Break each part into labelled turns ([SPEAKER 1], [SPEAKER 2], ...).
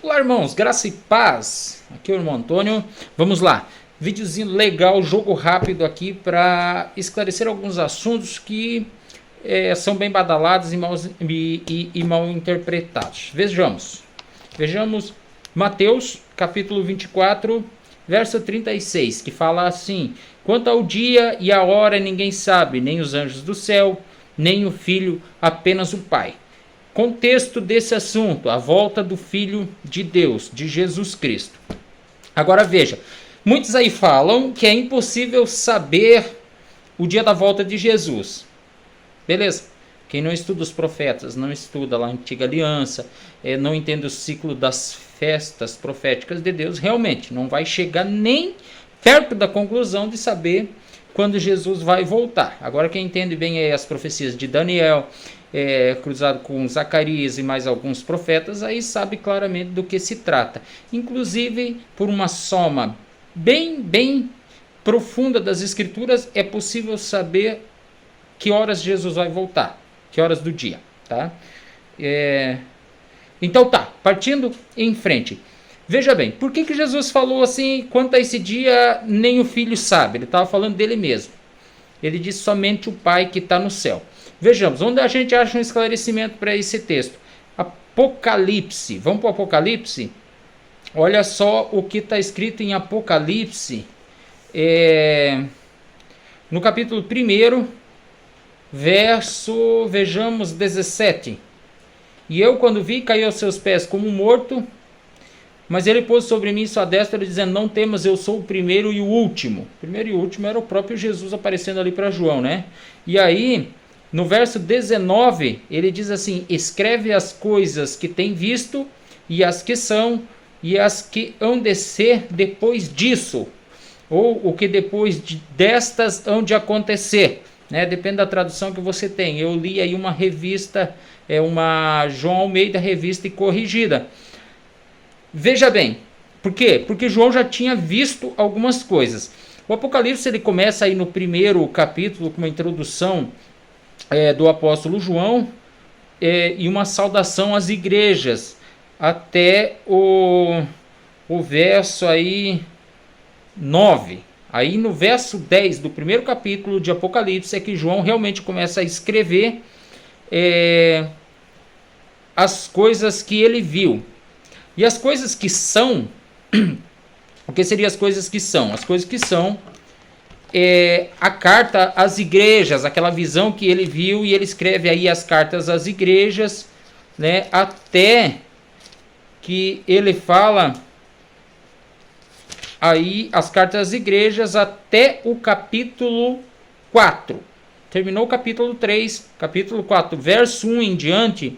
[SPEAKER 1] Olá, irmãos, graça e paz. Aqui é o irmão Antônio. Vamos lá. Videozinho legal, jogo rápido aqui para esclarecer alguns assuntos que são bem badalados e mal interpretados. Vejamos Mateus, capítulo 24, verso 36, que fala assim: quanto ao dia e a hora ninguém sabe, nem os anjos do céu, nem o Filho, apenas o Pai. Contexto desse assunto, a volta do Filho de Deus, de Jesus Cristo. Agora veja, muitos aí falam que é impossível saber o dia da volta de Jesus. Beleza? Quem não estuda os profetas, não estuda lá a Antiga Aliança, não entende o ciclo das festas proféticas de Deus, realmente não vai chegar nem perto da conclusão de saber quando Jesus vai voltar. Agora quem entende bem as profecias de Daniel, cruzado com Zacarias e mais alguns profetas, aí sabe claramente do que se trata. Inclusive, por uma soma bem profunda das Escrituras, é possível saber que horas Jesus vai voltar, que horas do dia, tá? Então tá, partindo em frente. Veja bem, por que Jesus falou assim, quanto a esse dia nem o Filho sabe? Ele estava falando dele mesmo. Ele disse somente o Pai que está no céu. Vejamos, onde a gente acha um esclarecimento para esse texto? Apocalipse. Vamos para o Apocalipse? Olha só o que está escrito em Apocalipse. No capítulo 1, verso, vejamos, 17. E eu, quando vi, caí aos seus pés como morto, mas ele pôs sobre mim sua destra, dizendo: não temas, eu sou o primeiro e o último. O primeiro e o último era o próprio Jesus aparecendo ali para João, né? E aí, no verso 19, ele diz assim: escreve as coisas que tem visto, e as que são, e as que hão de ser depois disso, ou o que depois destas hão de acontecer, né? Depende da tradução que você tem. Eu li aí uma revista, uma João Almeida revista e corrigida. Veja bem, por quê? Porque João já tinha visto algumas coisas. O Apocalipse ele começa aí no primeiro capítulo com uma introdução do apóstolo João e uma saudação às igrejas, até o verso aí 9. Aí no verso 10 do primeiro capítulo de Apocalipse é que João realmente começa a escrever as coisas que ele viu. E as coisas que são, o que seriam as coisas que são? As coisas que são a carta às igrejas, aquela visão que ele viu, e ele escreve aí as cartas às igrejas, né, até que ele fala aí as cartas às igrejas até o capítulo 4. Terminou o capítulo 3, capítulo 4, verso 1 em diante,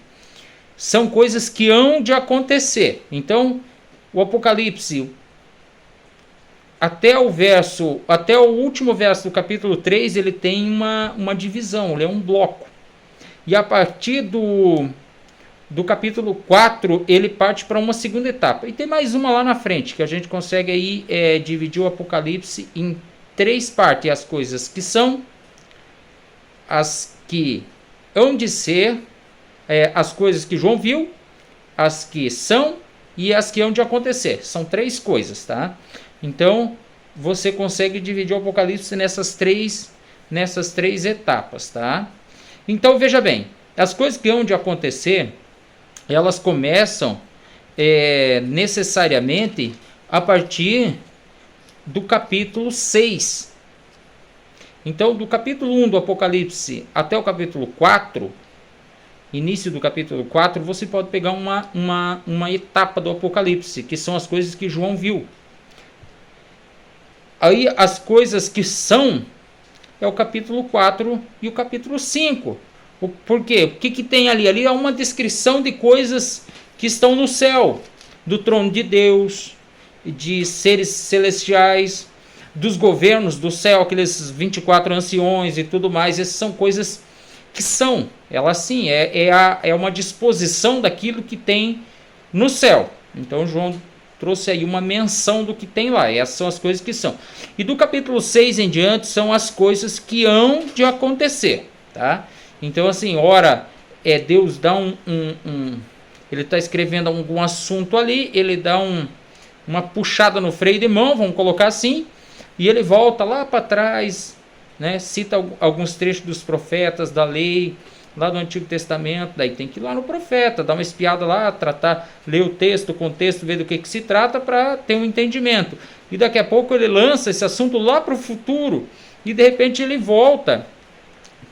[SPEAKER 1] são coisas que hão de acontecer. Então, o Apocalipse, até o último verso do capítulo 3, ele tem uma divisão, ele é um bloco. E a partir do capítulo 4, ele parte para uma segunda etapa. E tem mais uma lá na frente, que a gente consegue aí dividir o Apocalipse em 3 partes. As coisas que são, as que hão de ser, as coisas que João viu, as que são e as que hão de acontecer. São 3 coisas, tá? Então, você consegue dividir o Apocalipse nessas três etapas, tá? Então, veja bem, as coisas que hão de acontecer, elas começam necessariamente a partir do capítulo 6. Então, do capítulo 1 do Apocalipse até o capítulo 4, início do capítulo 4, você pode pegar uma etapa do Apocalipse, que são as coisas que João viu. Aí as coisas que são é o capítulo 4 e o capítulo 5. Por quê? O que tem ali? Ali é uma descrição de coisas que estão no céu, do trono de Deus, de seres celestiais, dos governos do céu, aqueles 24 anciões e tudo mais. Essas são coisas que são, elas sim, é uma disposição daquilo que tem no céu. Então João trouxe aí uma menção do que tem lá. Essas são as coisas que são. E do capítulo 6 em diante são as coisas que hão de acontecer, tá? Então assim, ora Deus dá Ele está escrevendo algum assunto ali, ele dá uma puxada no freio de mão, vamos colocar assim, e ele volta lá para trás, né, cita alguns trechos dos profetas, da lei, lá do Antigo Testamento, daí tem que ir lá no profeta, dar uma espiada lá, tratar, ler o texto, o contexto, ver do que se trata para ter um entendimento. E daqui a pouco ele lança esse assunto lá para o futuro e de repente ele volta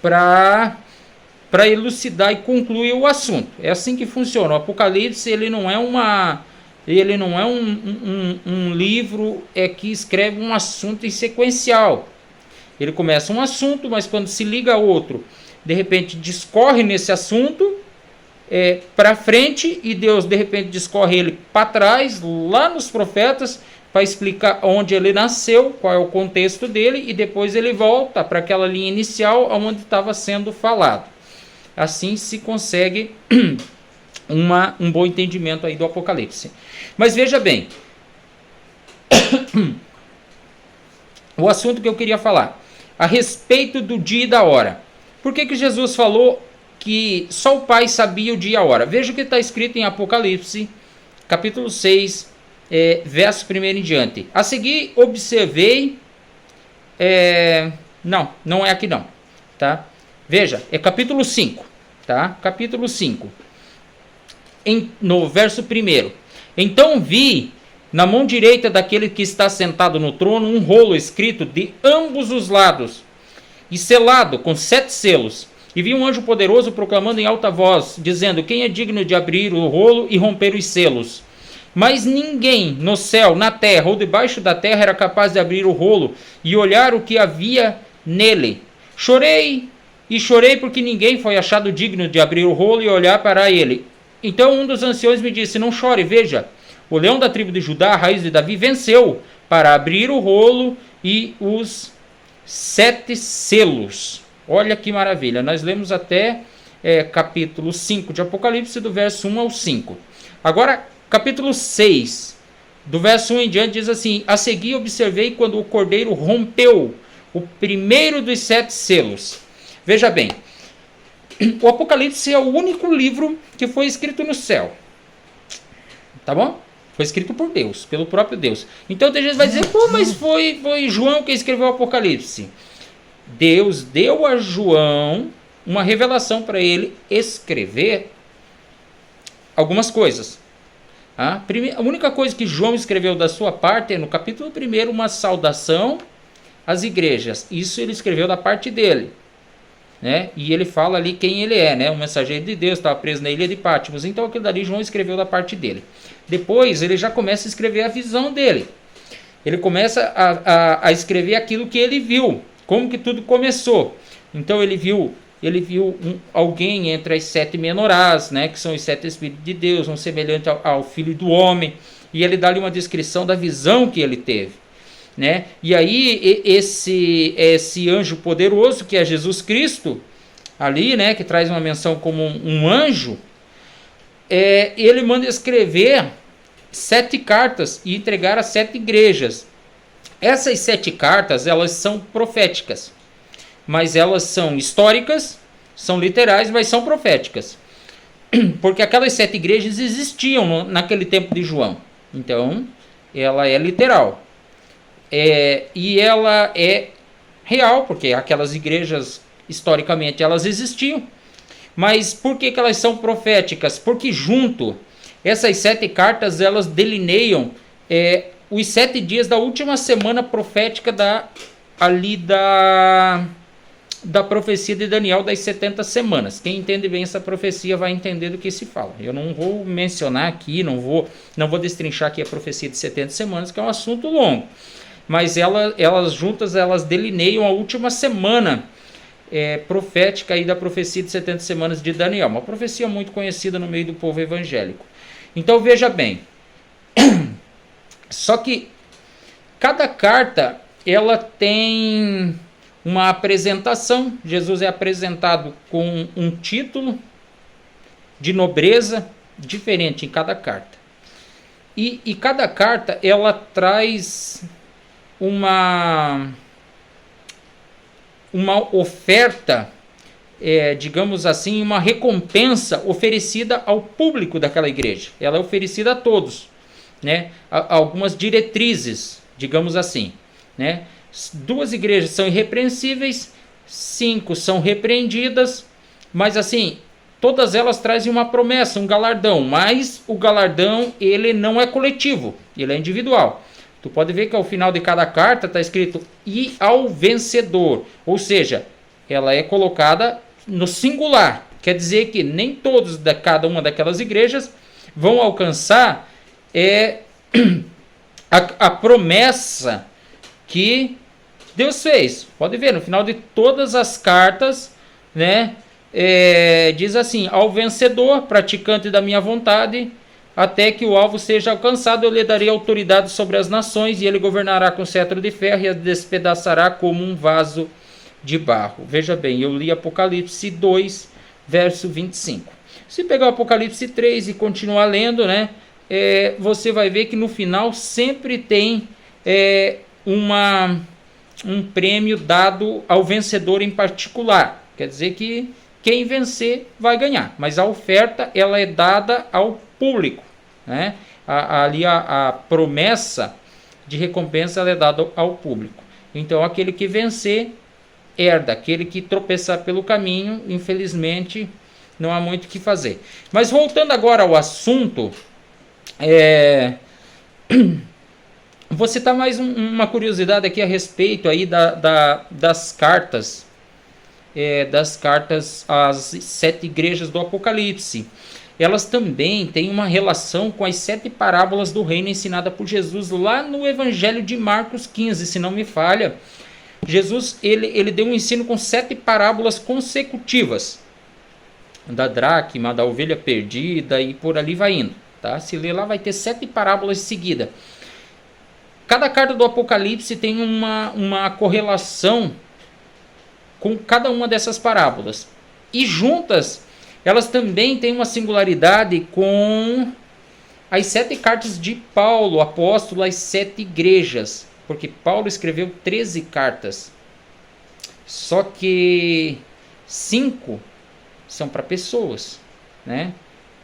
[SPEAKER 1] para elucidar e concluir o assunto. É assim que funciona. O Apocalipse ele não é um livro que escreve um assunto em sequencial. Ele começa um assunto, mas quando se liga a outro, de repente discorre nesse assunto para frente, e Deus de repente discorre ele para trás, lá nos profetas, para explicar onde ele nasceu, qual é o contexto dele, e depois ele volta para aquela linha inicial onde estava sendo falado. Assim se consegue um bom entendimento aí do Apocalipse. Mas veja bem, o assunto que eu queria falar, a respeito do dia e da hora. Por que Jesus falou que só o Pai sabia o dia e a hora? Veja o que está escrito em Apocalipse, capítulo 6, verso 1 em diante. A seguir, observei... Não é aqui não. Tá? Veja, é capítulo 5. Tá? Capítulo 5. No verso 1. Então vi na mão direita daquele que está sentado no trono um rolo escrito de ambos os lados e selado com 7 selos. E vi um anjo poderoso proclamando em alta voz, dizendo: quem é digno de abrir o rolo e romper os selos? Mas ninguém no céu, na terra ou debaixo da terra era capaz de abrir o rolo e olhar o que havia nele. Chorei e chorei porque ninguém foi achado digno de abrir o rolo e olhar para ele. Então um dos anciões me disse: não chore, veja, o leão da tribo de Judá, a raiz de Davi, venceu para abrir o rolo e os 7 selos. Olha que maravilha. Nós lemos até capítulo 5 de Apocalipse, do verso 1 ao 5. Agora, capítulo 6, do verso 1 em diante, diz assim: a seguir observei quando o cordeiro rompeu o primeiro dos 7 selos. Veja bem, o Apocalipse é o único livro que foi escrito no céu. Tá bom? Foi escrito por Deus, pelo próprio Deus. Então tem gente que vai dizer: pô, mas foi João que escreveu o Apocalipse. Deus deu a João uma revelação para ele escrever algumas coisas. A única coisa que João escreveu da sua parte é no capítulo 1, uma saudação às igrejas. Isso ele escreveu da parte dele. Né? E ele fala ali quem ele é, né? Um mensageiro de Deus, estava preso na ilha de Patmos. Então aquilo dali João escreveu da parte dele. Depois ele já começa a escrever a visão dele. Ele começa a escrever aquilo que ele viu, como que tudo começou. Então ele viu alguém entre as 7 menorás, né? Que são os 7 Espíritos de Deus, um semelhante ao Filho do Homem. E ele dá ali uma descrição da visão que ele teve. Né? E aí esse anjo poderoso, que é Jesus Cristo, ali, né, que traz uma menção como um anjo, ele manda escrever 7 cartas e entregar a 7 igrejas. Essas 7 cartas, elas são proféticas, mas elas são históricas, são literais, mas são proféticas, porque aquelas 7 igrejas existiam naquele tempo de João. Então ela é literal. E ela é real, porque aquelas igrejas, historicamente, elas existiam. Mas por que elas são proféticas? Porque junto, essas 7 cartas, elas delineiam os 7 dias da última semana profética da profecia de Daniel das 70 semanas. Quem entende bem essa profecia vai entender do que se fala. Eu não vou mencionar aqui, não vou destrinchar aqui a profecia de 70 semanas, que é um assunto longo. Mas elas juntas, elas delineiam a última semana profética aí da profecia de 70 semanas de Daniel. Uma profecia muito conhecida no meio do povo evangélico. Então veja bem, só que cada carta ela tem uma apresentação. Jesus é apresentado com um título de nobreza diferente em cada carta. E cada carta ela traz uma oferta digamos assim, uma recompensa oferecida ao público daquela igreja. Ela é oferecida a todos, né? Algumas diretrizes, digamos assim, né? 2 igrejas são irrepreensíveis, 5 são repreendidas, mas assim, todas elas trazem uma promessa, um galardão, mas o galardão ele não é coletivo, ele é individual. Tu pode ver que ao final de cada carta está escrito "e ao vencedor", ou seja, ela é colocada no singular. Quer dizer que nem todos de cada uma daquelas igrejas vão alcançar a promessa que Deus fez. Pode ver, no final de todas as cartas, né, diz assim: "Ao vencedor, praticante da minha vontade, até que o alvo seja alcançado, eu lhe darei autoridade sobre as nações, e ele governará com cetro de ferro e as despedaçará como um vaso de barro." Veja bem, eu li Apocalipse 2, verso 25. Se pegar o Apocalipse 3 e continuar lendo, né, você vai ver que no final sempre tem um prêmio dado ao vencedor em particular. Quer dizer que quem vencer vai ganhar, mas a oferta ela é dada ao público, né? Ali a promessa de recompensa ela é dada ao público. Então aquele que vencer herda, aquele que tropeçar pelo caminho, infelizmente não há muito o que fazer. Mas voltando agora ao assunto, vou citar mais uma curiosidade aqui a respeito aí das cartas, às 7 igrejas do Apocalipse. Elas também têm uma relação com as 7 parábolas do reino ensinada por Jesus lá no Evangelho de Marcos 15, se não me falha. Jesus ele deu um ensino com 7 parábolas consecutivas, da dracma, da ovelha perdida e por ali vai indo, tá? Se ler lá vai ter 7 parábolas seguidas. Cada carta do Apocalipse tem uma correlação com cada uma dessas parábolas, e juntas elas também têm uma singularidade com as 7 cartas de Paulo, apóstolo, às 7 igrejas, porque Paulo escreveu 13 cartas, só que 5 são para pessoas, né?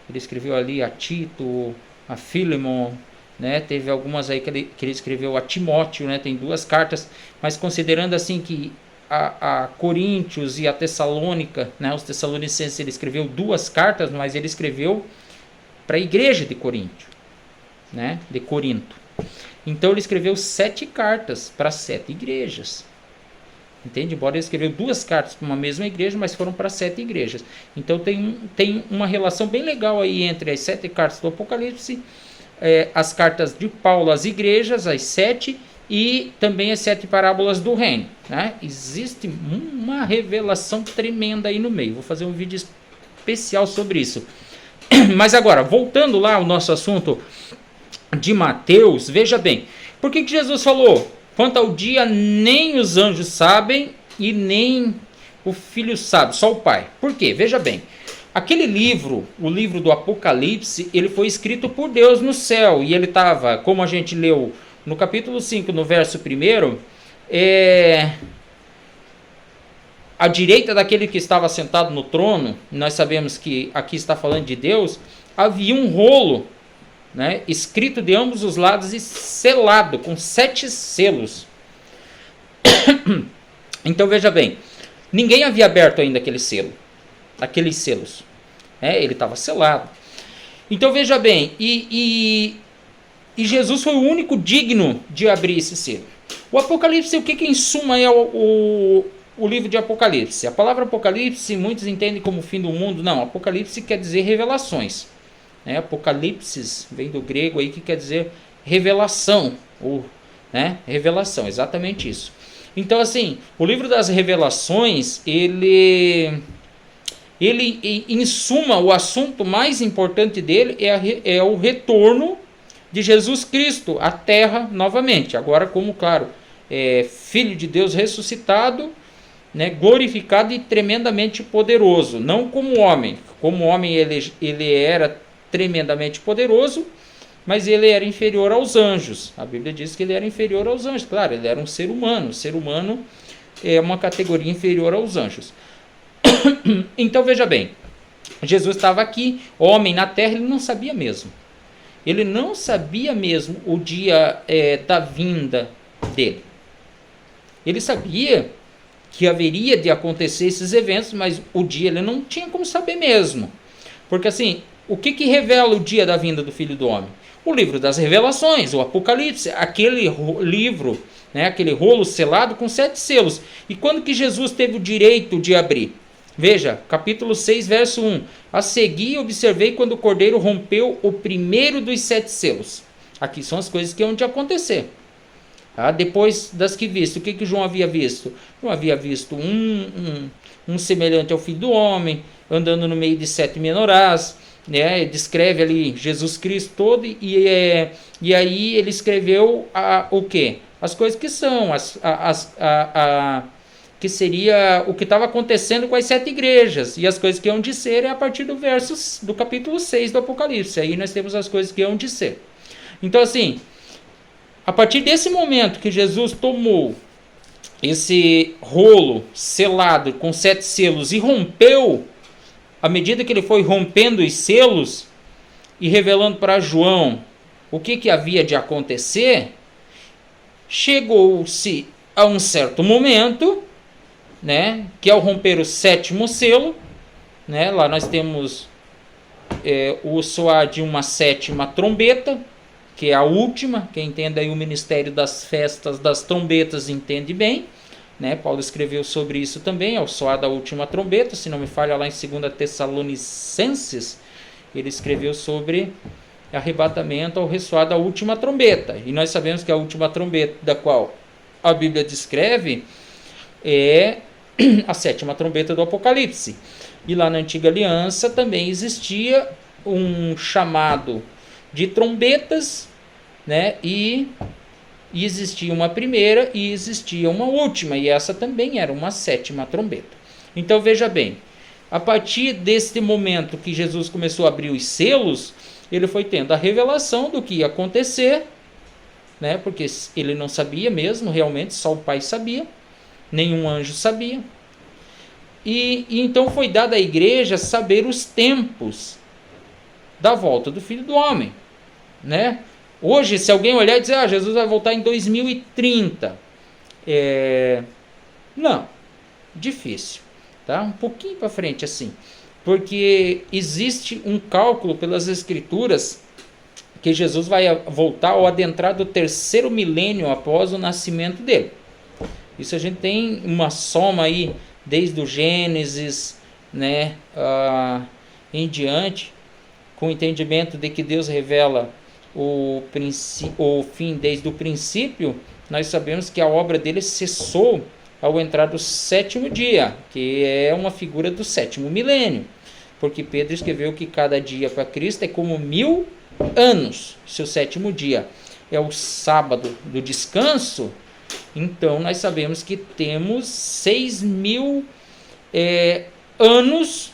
[SPEAKER 1] Ele escreveu ali a Tito, a Filemon, né? Teve algumas aí que ele escreveu a Timóteo, né? Tem 2 cartas, mas considerando assim que a Coríntios e a Tessalônica, né? Os Tessalonicenses, ele escreveu 2 cartas, mas ele escreveu para a igreja de Corinto, né? De Corinto. Então ele escreveu 7 cartas para 7 igrejas. Entende? Embora ele escreveu 2 cartas para uma mesma igreja, mas foram para 7 igrejas. Então tem uma relação bem legal aí entre as 7 cartas do Apocalipse, as cartas de Paulo às igrejas, as 7, e também as 7 parábolas do reino, né? Existe uma revelação tremenda aí no meio. Vou fazer um vídeo especial sobre isso. Mas agora, voltando lá ao nosso assunto de Mateus, veja bem, por que Jesus falou: "Quanto ao dia, nem os anjos sabem e nem o Filho sabe, só o Pai"? Por quê? Veja bem, aquele livro, o livro do Apocalipse, ele foi escrito por Deus no céu, e ele estava, como a gente leu no capítulo 5, no verso 1, à direita daquele que estava sentado no trono. Nós sabemos que aqui está falando de Deus. Havia um rolo, né, escrito de ambos os lados e selado com 7 selos. Então veja bem, ninguém havia aberto ainda aqueles selos, ele estava selado. Então veja bem, e Jesus foi o único digno de abrir esse selo. O Apocalipse, o que em suma é o livro de Apocalipse? A palavra Apocalipse muitos entendem como o fim do mundo. Não, Apocalipse quer dizer revelações. Apocalipsis vem do grego aí, que quer dizer revelação, revelação, exatamente isso. Então assim, o livro das revelações, ele em suma, o assunto mais importante dele é o retorno de Jesus Cristo à terra novamente, agora como, claro, Filho de Deus ressuscitado, né, glorificado e tremendamente poderoso, não como homem. Como homem ele era tremendamente poderoso, mas ele era inferior aos anjos. A Bíblia diz que ele era inferior aos anjos. Claro, ele era um ser humano. O ser humano é uma categoria inferior aos anjos. Então veja bem, Jesus estava aqui, homem na terra, ele não sabia mesmo. Ele não sabia mesmo o dia da vinda dele. Ele sabia que haveria de acontecer esses eventos, mas o dia ele não tinha como saber mesmo. Porque assim, o que revela o dia da vinda do Filho do Homem? O livro das Revelações, o Apocalipse, aquele livro, né, aquele rolo selado com 7 selos. E quando que Jesus teve o direito de abrir? Veja, capítulo 6, verso 1. A seguir observei quando o Cordeiro rompeu o primeiro dos 7 selos. Aqui são as coisas que hão de acontecer. Depois das que visto, o que João havia visto? João havia visto um semelhante ao Filho do Homem, andando no meio de 7 menorás, né? Descreve ali Jesus Cristo todo, e aí ele escreveu o quê? As coisas que são, que seria o que estava acontecendo com as 7 igrejas, e as coisas que hão de ser é a partir do capítulo 6 do Apocalipse. Aí nós temos as coisas que hão de ser. Então assim, a partir desse momento que Jesus tomou esse rolo selado com 7 selos e rompeu, à medida que ele foi rompendo os selos e revelando para João o que havia de acontecer, chegou-se a um certo momento, né, que ao romper o 7º selo, né, lá nós temos o soar de uma 7ª trombeta, que é a última. Quem entende aí o ministério das festas das trombetas entende bem, né? Paulo escreveu sobre isso também, ao soar da última trombeta, se não me falha, lá em 2 Tessalonicenses, ele escreveu sobre arrebatamento ao ressoar da última trombeta. E nós sabemos que a última trombeta da qual a Bíblia descreve é a 7ª trombeta do Apocalipse. E lá na Antiga Aliança também existia um chamado de trombetas, né? E existia uma primeira e existia uma última, e essa também era uma 7ª trombeta. Então veja bem, a partir deste momento que Jesus começou a abrir os selos, ele foi tendo a revelação do que ia acontecer, né? Porque ele não sabia mesmo, realmente, só o Pai sabia, nenhum anjo sabia. E então foi dado à igreja saber os tempos da volta do Filho do Homem, né? Hoje, se alguém olhar e dizer, Jesus vai voltar em 2030, não, difícil, tá? Um pouquinho para frente assim, porque existe um cálculo pelas Escrituras que Jesus vai voltar ao adentrar do 3º milênio após o nascimento dele. Isso a gente tem uma soma aí desde o Gênesis, né, em diante, com o entendimento de que Deus revela o fim desde o princípio. Nós sabemos que a obra dele cessou ao entrar do 7º dia, que é uma figura do 7º milênio, porque Pedro escreveu que cada dia para Cristo é como 1000 anos. Se o 7º dia é o sábado do descanso, então nós sabemos que temos 6.000 anos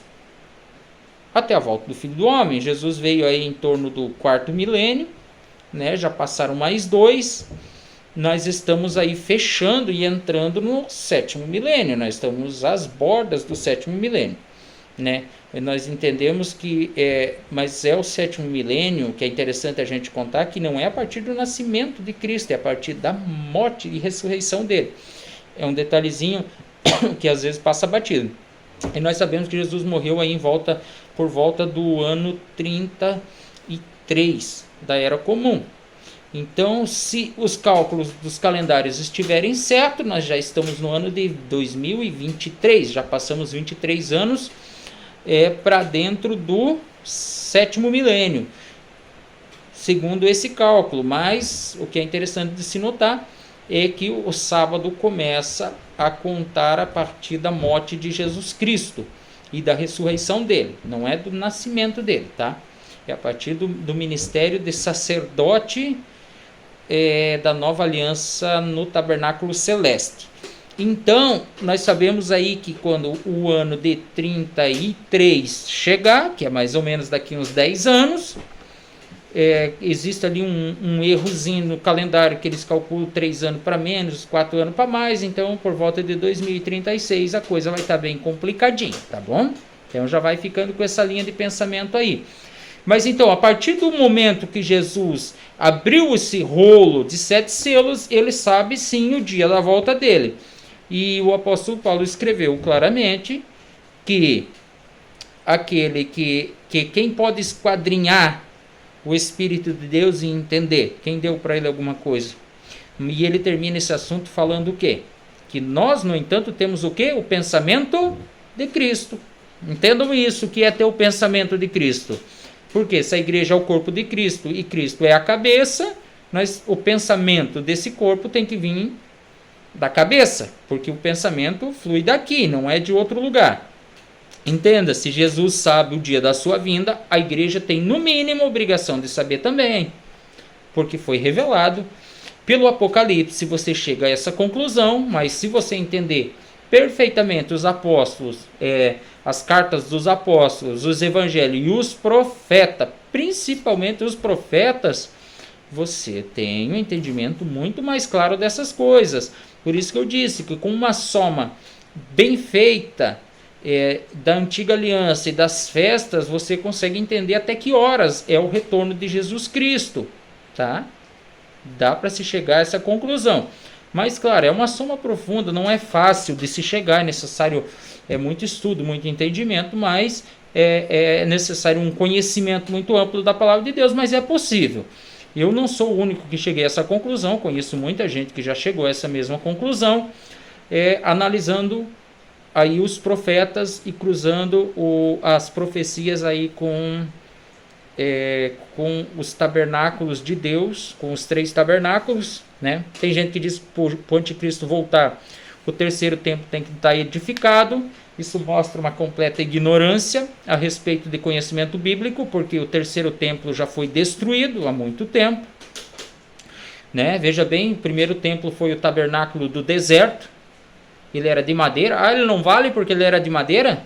[SPEAKER 1] até a volta do Filho do Homem. Jesus veio aí em torno do 4º milênio, né? Já passaram mais 2. Nós estamos aí fechando e entrando no 7º milênio. Nós estamos às bordas do 7º milênio, né? E nós entendemos que mas é o 7º milênio, que é interessante a gente contar, que não é a partir do nascimento de Cristo, é a partir da morte e ressurreição dele. É um detalhezinho que às vezes passa batido. E nós sabemos que Jesus morreu aí por volta do ano 33 da Era Comum. Então, se os cálculos dos calendários estiverem certos, nós já estamos no ano de 2023, já passamos 23 anos para dentro do 7º milênio, segundo esse cálculo. Mas o que é interessante de se notar é que o sábado começa a contar a partir da morte de Jesus Cristo e da ressurreição dele, não é do nascimento dele, tá? É a partir do ministério de sacerdote da nova aliança no tabernáculo celeste. Então, nós sabemos aí que quando o ano de 33 chegar, que é mais ou menos daqui uns 10 anos, existe ali um errozinho no calendário que eles calculam 3 anos para menos, 4 anos para mais, então por volta de 2036 a coisa vai estar bem complicadinha, tá bom? Então já vai ficando com essa linha de pensamento aí. Mas então, a partir do momento que Jesus abriu esse rolo de 7 selos, ele sabe sim o dia da volta dele. E o apóstolo Paulo escreveu claramente que aquele que quem pode esquadrinhar o Espírito de Deus e entender, quem deu para ele alguma coisa. E ele termina esse assunto falando o quê? Que nós, no entanto, temos o quê? O pensamento de Cristo. Entendam isso, que é ter o pensamento de Cristo. Porque se a igreja é o corpo de Cristo e Cristo é a cabeça, o pensamento desse corpo tem que vir da cabeça, porque o pensamento flui daqui, não é de outro lugar. Entenda, se Jesus sabe o dia da sua vinda, a igreja tem no mínimo a obrigação de saber também, porque foi revelado pelo Apocalipse. Você chega a essa conclusão, mas se você entender perfeitamente os apóstolos, as cartas dos apóstolos, os evangelhos e os profetas, principalmente os profetas, você tem um entendimento muito mais claro dessas coisas. Por isso que eu disse que com uma soma bem feita da antiga aliança e das festas, você consegue entender até que horas é o retorno de Jesus Cristo, tá? Dá para se chegar a essa conclusão. Mas, claro, é uma soma profunda, não é fácil de se chegar, é necessário muito estudo, muito entendimento, mas é necessário um conhecimento muito amplo da palavra de Deus, mas é possível. Eu não sou o único que cheguei a essa conclusão, conheço muita gente que já chegou a essa mesma conclusão, analisando aí os profetas e cruzando as profecias aí com os tabernáculos de Deus, com os 3 tabernáculos, né? Tem gente que diz que para o anticristo voltar, o terceiro templo tem que estar edificado. Isso mostra uma completa ignorância a respeito de conhecimento bíblico, porque o terceiro templo já foi destruído há muito tempo, né? Veja bem, o primeiro templo foi o tabernáculo do deserto. Ele era de madeira. Ele não vale porque ele era de madeira?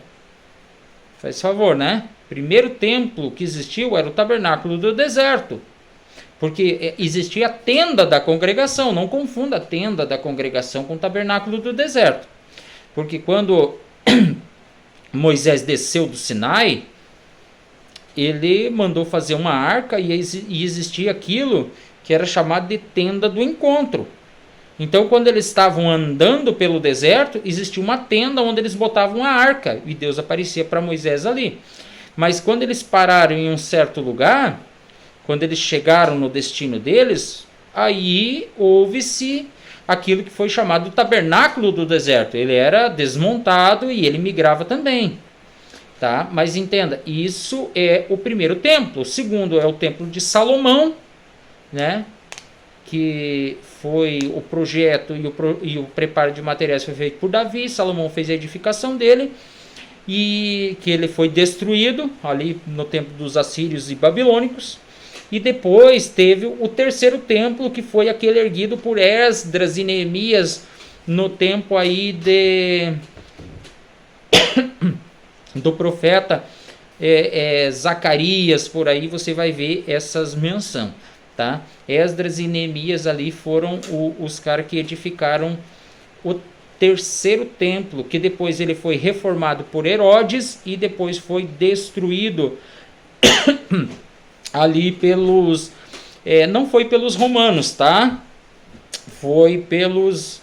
[SPEAKER 1] Faz favor, né? Primeiro templo que existiu era o tabernáculo do deserto, porque existia a tenda da congregação. Não confunda a tenda da congregação com o tabernáculo do deserto, porque quando Moisés desceu do Sinai, ele mandou fazer uma arca e existia aquilo que era chamado de tenda do encontro. Então, quando eles estavam andando pelo deserto, existia uma tenda onde eles botavam a arca e Deus aparecia para Moisés ali. Mas quando eles pararam em um certo lugar, quando eles chegaram no destino deles, aí houve-se aquilo que foi chamado de tabernáculo do deserto. Ele era desmontado e ele migrava também. Tá? Mas entenda, isso é o primeiro templo. O segundo é o templo de Salomão, né? Que foi o projeto e o preparo de materiais foi feito por Davi. Salomão fez a edificação dele, e que ele foi destruído ali no tempo dos assírios e babilônicos. E depois teve o terceiro templo, que foi aquele erguido por Esdras e Neemias no tempo aí do profeta Zacarias. Por aí você vai ver essas menções, tá? Esdras e Neemias ali foram os caras que edificaram o terceiro templo, que depois ele foi reformado por Herodes e depois foi destruído ali pelos... não foi pelos romanos, tá? Foi pelos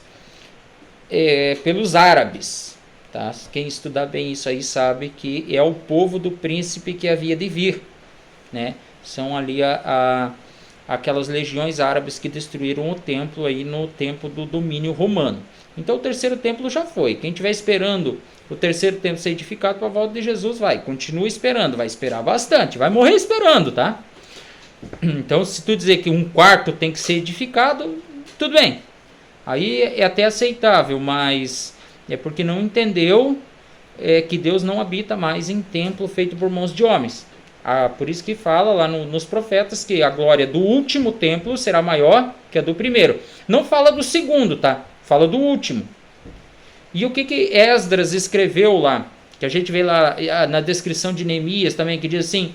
[SPEAKER 1] árabes, tá? Quem estudar bem isso aí sabe que é o povo do príncipe que havia de vir, né? São ali aquelas legiões árabes que destruíram o templo aí no tempo do domínio romano. Então o terceiro templo já foi. Quem estiver esperando o terceiro templo ser edificado para a volta de Jesus, continua esperando, vai esperar bastante, vai morrer esperando, tá? Então, se tu dizer que um quarto tem que ser edificado, tudo bem. Aí é até aceitável, mas é porque não entendeu que Deus não habita mais em templo feito por mãos de homens. Por isso que fala lá nos profetas que a glória do último templo será maior que a do primeiro. Não fala do segundo, tá? Fala do último. E o que Esdras escreveu lá? Que a gente vê lá na descrição de Neemias também, que diz assim: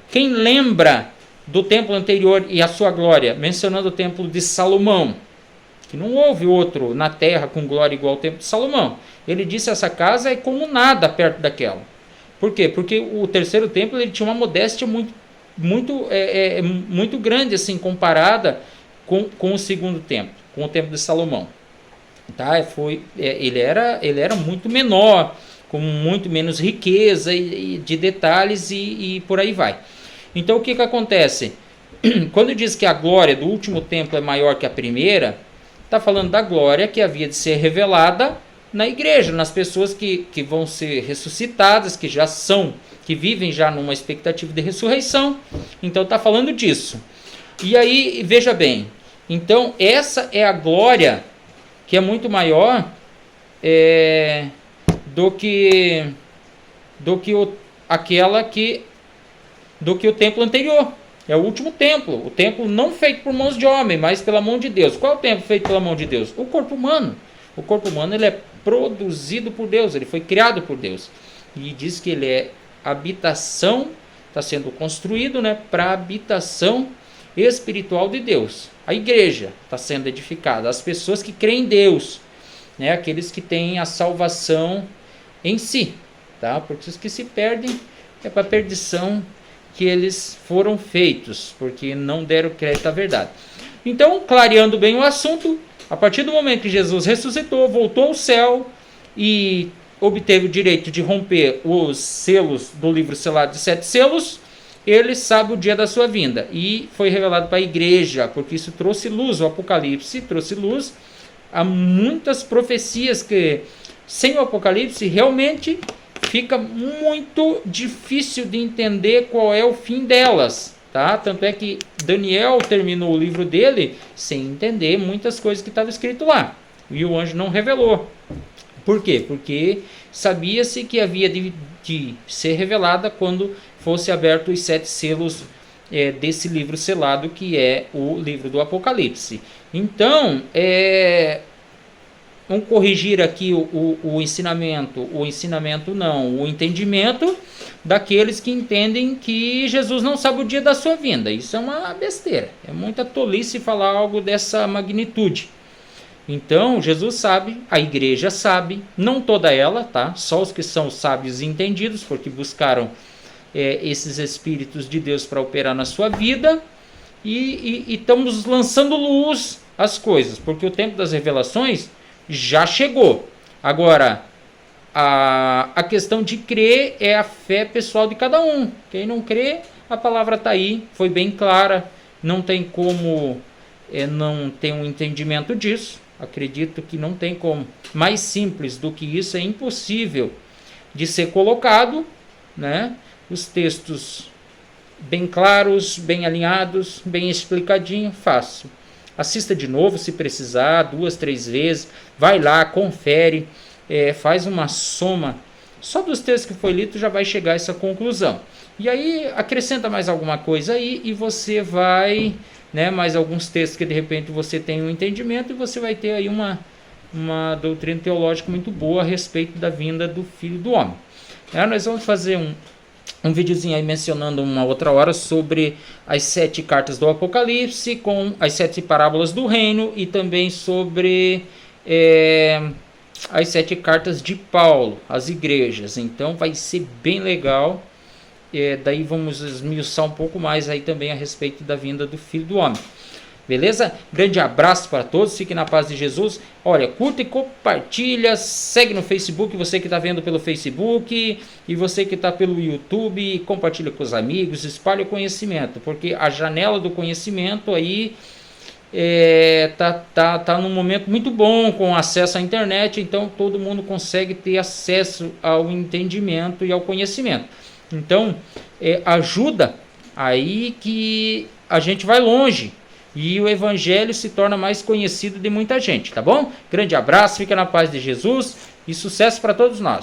[SPEAKER 1] quem lembra do templo anterior e a sua glória, mencionando o templo de Salomão, que não houve outro na terra com glória igual ao templo de Salomão. Ele disse: essa casa é como nada perto daquela. Por quê? Porque o terceiro templo ele tinha uma modéstia muito grande, assim, comparada com o segundo templo, com o templo de Salomão. Tá? Ele era muito menor, com muito menos riqueza e de detalhes e por aí vai. Então o que acontece? Quando diz que a glória do último templo é maior que a primeira, está falando da glória que havia de ser revelada na igreja, nas pessoas que vão ser ressuscitadas, que vivem já numa expectativa de ressurreição. Então está falando disso. E aí, veja bem, então essa é a glória que é muito maior do que o templo anterior. É o último templo, o templo não feito por mãos de homem, mas pela mão de Deus. Qual é o templo feito pela mão de Deus? O corpo humano. O corpo humano ele é produzido por Deus, ele foi criado por Deus. E diz que ele é habitação, está sendo construído, né, para habitação espiritual de Deus. A igreja está sendo edificada, as pessoas que creem em Deus, né, aqueles que têm a salvação em si, tá? Porque os que se perdem é para a perdição que eles foram feitos, porque não deram crédito à verdade. Então, clareando bem o assunto, a partir do momento que Jesus ressuscitou, voltou ao céu e obteve o direito de romper os selos do livro selado de 7 selos, ele sabe o dia da sua vinda. E foi revelado para a igreja, porque isso trouxe luz, o Apocalipse trouxe luz a muitas profecias que, sem o Apocalipse, realmente fica muito difícil de entender qual é o fim delas. Tá? Tanto é que Daniel terminou o livro dele sem entender muitas coisas que estavam escrito lá. E o anjo não revelou. Por quê? Porque sabia-se que havia de ser revelada quando fosse aberto os 7 selos desse livro selado, que é o livro do Apocalipse. Então, vamos corrigir aqui o entendimento daqueles que entendem que Jesus não sabe o dia da sua vinda. Isso é uma besteira, é muita tolice falar algo dessa magnitude. Então, Jesus sabe, a igreja sabe, não toda ela, tá? Só os que são sábios e entendidos, porque buscaram esses Espíritos de Deus para operar na sua vida, e estamos lançando luz às coisas, porque o tempo das revelações já chegou. Agora, a questão de crer é a fé pessoal de cada um. Quem não crê, a palavra está aí, foi bem clara, não tem como não ter um entendimento disso. Acredito que não tem como. Mais simples do que isso é impossível de ser colocado, né? Os textos bem claros, bem alinhados, bem explicadinho, fácil. Assista de novo se precisar, 2, 3 vezes, vai lá, confere, faz uma soma. Só dos textos que foi lido já vai chegar a essa conclusão. E aí acrescenta mais alguma coisa aí e você vai, né, mais alguns textos que de repente você tem um entendimento e você vai ter aí uma doutrina teológica muito boa a respeito da vinda do Filho do Homem. Nós vamos fazer um videozinho aí mencionando uma outra hora sobre as 7 cartas do Apocalipse, com as 7 parábolas do reino, e também sobre as 7 cartas de Paulo, as igrejas. Então vai ser bem legal. Daí vamos esmiuçar um pouco mais aí também a respeito da vinda do Filho do Homem. Beleza? Grande abraço para todos, fiquem na paz de Jesus. Olha, curta e compartilha, segue no Facebook, você que está vendo pelo Facebook, e você que está pelo YouTube, compartilha com os amigos, espalhe o conhecimento, porque a janela do conhecimento aí tá num momento muito bom, com acesso à internet, então todo mundo consegue ter acesso ao entendimento e ao conhecimento. Então, ajuda aí que a gente vai longe e o evangelho se torna mais conhecido de muita gente, tá bom? Grande abraço, fica na paz de Jesus e sucesso para todos nós.